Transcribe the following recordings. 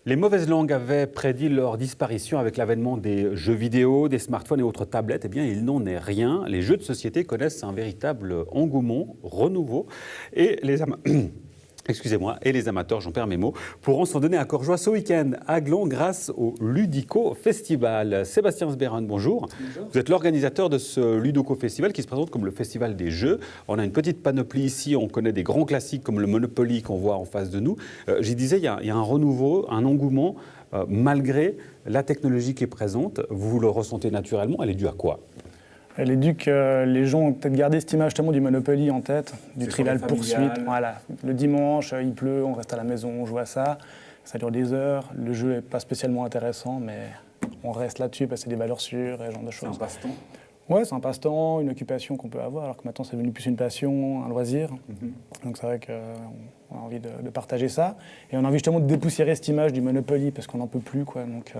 Les mauvaises langues avaient prédit leur disparition avec l'avènement des jeux vidéo, des smartphones et autres tablettes. Eh bien, il n'en est rien. Les jeux de société connaissent un véritable engouement, renouveau. Et les et les amateurs, j'en perds mes mots, pourront s'en donner à cœur joie ce week-end à Gland grâce au Ludico Festival. Sébastien Sberan, bonjour. Bonjour. Vous êtes l'organisateur de ce Ludico Festival qui se présente comme le festival des jeux. On a une petite panoplie ici, on connaît des grands classiques comme le Monopoly qu'on voit en face de nous. J'y disais, il y a un renouveau, un engouement, malgré la technologie qui est présente. Vous le ressentez naturellement, elle est due à quoi ? Elle est due que les gens ont peut-être gardé cette image justement du Monopoly en tête, du Trivial Poursuite. Voilà. Le dimanche, il pleut, on reste à la maison, on joue à ça. Ça dure des heures. Le jeu n'est pas spécialement intéressant, mais on reste là-dessus parce que c'est des valeurs sûres et ce genre de choses. C'est un passe-temps ? Ouais, c'est un passe-temps, une occupation qu'on peut avoir, alors que maintenant c'est devenu plus une passion, un loisir. Donc c'est vrai qu'on a envie de partager ça. Et on a envie justement de dépoussiérer cette image du Monopoly parce qu'on n'en peut plus, quoi. Donc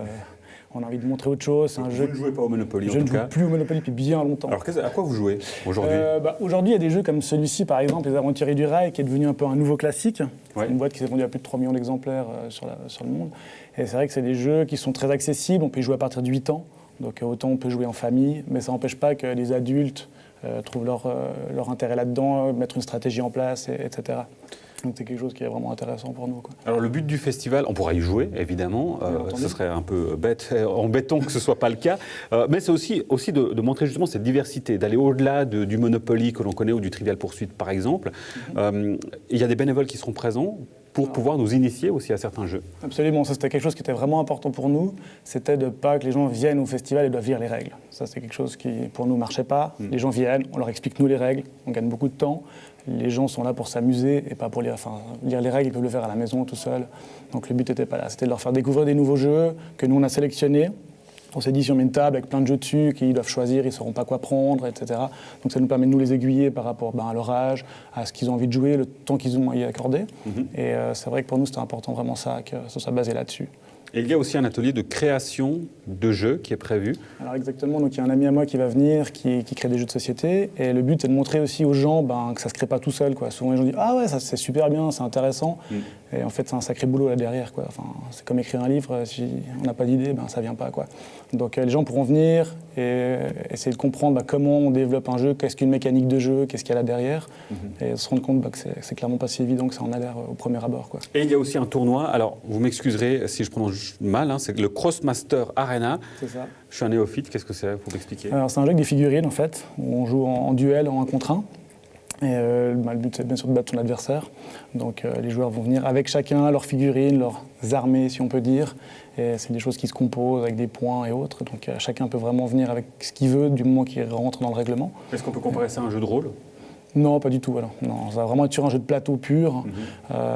on a envie de montrer autre chose. C'est un jeu. Vous ne jouez pas au Monopoly en tout cas ? Je ne joue plus au Monopoly depuis bien longtemps. Alors à quoi vous jouez aujourd'hui ? Aujourd'hui, il y a des jeux comme celui-ci, par exemple, Les Aventuriers du Rail, qui est devenu un peu un nouveau classique. Ouais. C'est une boîte qui s'est vendue à plus de 3 millions d'exemplaires sur le monde. Et c'est vrai que c'est des jeux qui sont très accessibles. On peut y jouer à partir de 8 ans. Donc autant on peut jouer en famille, mais ça n'empêche pas que les adultes trouvent leur intérêt là-dedans, mettre une stratégie en place, etc. Donc c'est quelque chose qui est vraiment intéressant pour nous, quoi. Alors le but du festival, on pourra y jouer évidemment, ce serait un peu embêtant que ce ne soit pas le cas, mais c'est aussi de montrer justement cette diversité, d'aller au-delà du Monopoly que l'on connaît ou du Trivial Poursuite par exemple. Il y a des bénévoles qui seront présents pour pouvoir nous initier aussi à certains jeux. Absolument, ça c'était quelque chose qui était vraiment important pour nous, c'était de pas que les gens viennent au festival et doivent lire les règles. Ça c'est quelque chose qui pour nous marchait pas. Les gens viennent, on leur explique nous les règles, on gagne beaucoup de temps. Les gens sont là pour s'amuser et pas pour lire les règles, ils peuvent le faire à la maison tout seuls. Donc le but n'était pas là, c'était de leur faire découvrir des nouveaux jeux que nous on a sélectionnés. On s'est dit si on met une table avec plein de jeux dessus, qu'ils doivent choisir, ils ne sauront pas quoi prendre, etc. Donc ça nous permet de nous les aiguiller par rapport à leur âge, à ce qu'ils ont envie de jouer, le temps qu'ils ont à y accorder. Et c'est vrai que pour nous c'était important vraiment ça, que ça soit basé là-dessus. Et il y a aussi un atelier de création de jeux qui est prévu. Alors exactement, donc il y a un ami à moi qui va venir, qui crée des jeux de société. Et le but c'est de montrer aussi aux gens que ça ne se crée pas tout seul, quoi. Souvent les gens disent « Ah ouais, ça, c'est super bien, c'est intéressant ». Et en fait c'est un sacré boulot là derrière, quoi. Enfin, c'est comme écrire un livre, si on n'a pas d'idée, ça ne vient pas, quoi. Donc les gens pourront venir et essayer de comprendre comment on développe un jeu, qu'est-ce qu'une mécanique de jeu, qu'est-ce qu'il y a là derrière. Et se rendre compte que c'est clairement pas si évident que ça en a l'air au premier abord, quoi. Et il y a aussi un tournoi, alors vous m'excuserez si je prononce mal, c'est le Crossmaster Arena. C'est ça. Je suis un néophyte, qu'est-ce que c'est ? Faut m'expliquer. Alors c'est un jeu avec des figurines en fait, où on joue en duel, en 1 contre 1. Et le but c'est bien sûr de battre son adversaire. Donc les joueurs vont venir avec chacun leurs figurines, leurs armées si on peut dire. Et c'est des choses qui se composent avec des points et autres. Donc chacun peut vraiment venir avec ce qu'il veut du moment qu'il rentre dans le règlement. Est-ce qu'on peut comparer ça à un jeu de rôle ? Non, pas du tout. Alors. Non, ça va vraiment être sur un jeu de plateau pur.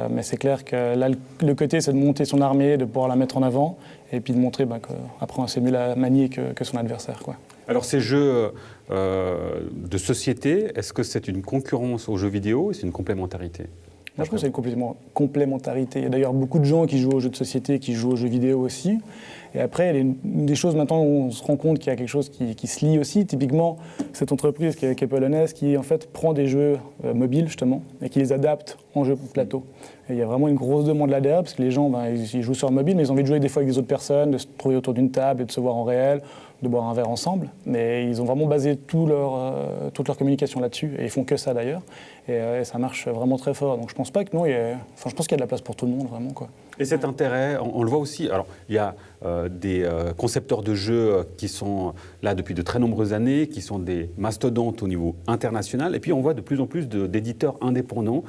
Mais c'est clair que là, le côté, c'est de monter son armée, de pouvoir la mettre en avant, et puis de montrer qu'après, on sait mieux la manier que son adversaire, quoi. Alors ces jeux de société, est-ce que c'est une concurrence aux jeux vidéo ou c'est une complémentarité ? Moi, je trouve que c'est une complémentarité. Il y a d'ailleurs beaucoup de gens qui jouent aux jeux de société, qui jouent aux jeux vidéo aussi. Et après, il y a des choses maintenant où on se rend compte qu'il y a quelque chose qui se lie aussi. Typiquement, cette entreprise qui est polonaise, qui en fait prend des jeux mobiles justement et qui les adapte en jeux plateau. Et il y a vraiment une grosse demande là derrière parce que les gens, ils jouent sur mobile, mais ils ont envie de jouer des fois avec des autres personnes, de se trouver autour d'une table et de se voir en réel, de boire un verre ensemble. Mais ils ont vraiment basé toute leur communication là-dessus et ils font que ça d'ailleurs. Et ça marche vraiment très fort. Donc je pense pas que non, je pense qu'il y a de la place pour tout le monde vraiment, quoi. Et cet intérêt, on le voit aussi. Alors, il y a des concepteurs de jeux qui sont là depuis de très nombreuses années, qui sont des mastodontes au niveau international. Et puis, on voit de plus en plus d'éditeurs indépendants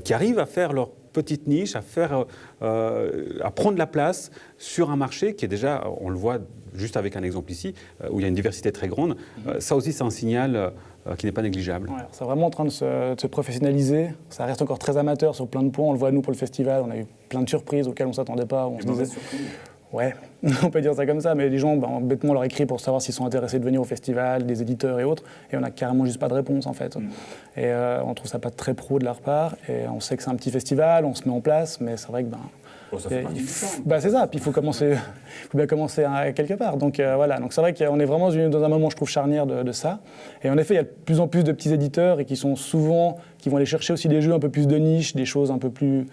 qui arrivent à faire leur petite niche, à prendre la place sur un marché qui est déjà, on le voit juste avec un exemple ici, où il y a une diversité très grande. Ça aussi, c'est un signal qui n'est pas négligeable. Ouais, c'est vraiment en train de se professionnaliser. Ça reste encore très amateur sur plein de points. On le voit, nous, pour le festival. On a eu plein de surprises auxquelles on ne s'attendait pas. On se disait... Ouais, on peut dire ça comme ça, mais les gens, bêtement, leur écrit pour savoir s'ils sont intéressés de venir au festival, des éditeurs et autres, et on n'a carrément juste pas de réponse, en fait. Et on trouve ça pas très pro de leur part, et on sait que c'est un petit festival, on se met en place, mais c'est vrai que c'est ça, puis il faut bien commencer quelque part. Donc voilà, donc c'est vrai qu'on est vraiment dans un moment, je trouve, charnière de ça. Et en effet, il y a de plus en plus de petits éditeurs et qui vont aller chercher aussi des jeux un peu plus de niche, des choses un peu plus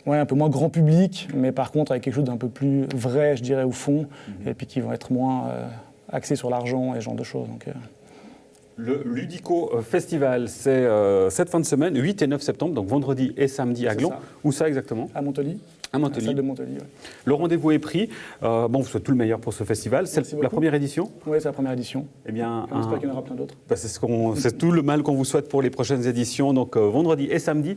Ouais, un peu moins grand public, mais par contre avec quelque chose d'un peu plus vrai, je dirais, au fond, et puis qui vont être moins axés sur l'argent et ce genre de choses. Donc, Le Ludico Festival, c'est cette fin de semaine, 8 et 9 septembre, donc vendredi et samedi à Gland. ça. Où ça exactement? à Montpellier. À La Montpellier. salle de Montpellier, ouais. Le rendez-vous est pris. Bon, je vous souhaite tout le meilleur pour ce festival. Merci C'est la beaucoup. première édition. Oui, c'est la première édition. Eh bien, On espère qu'il y en aura plein d'autres. bah, c'est tout le mal qu'on vous souhaite pour les prochaines éditions. Donc, vendredi et samedi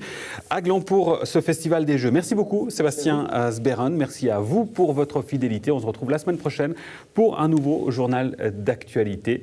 à Gland pour ce festival des Jeux. Merci beaucoup, Sébastien Sberen. Merci à vous pour votre fidélité. On se retrouve la semaine prochaine pour un nouveau journal d'actualité.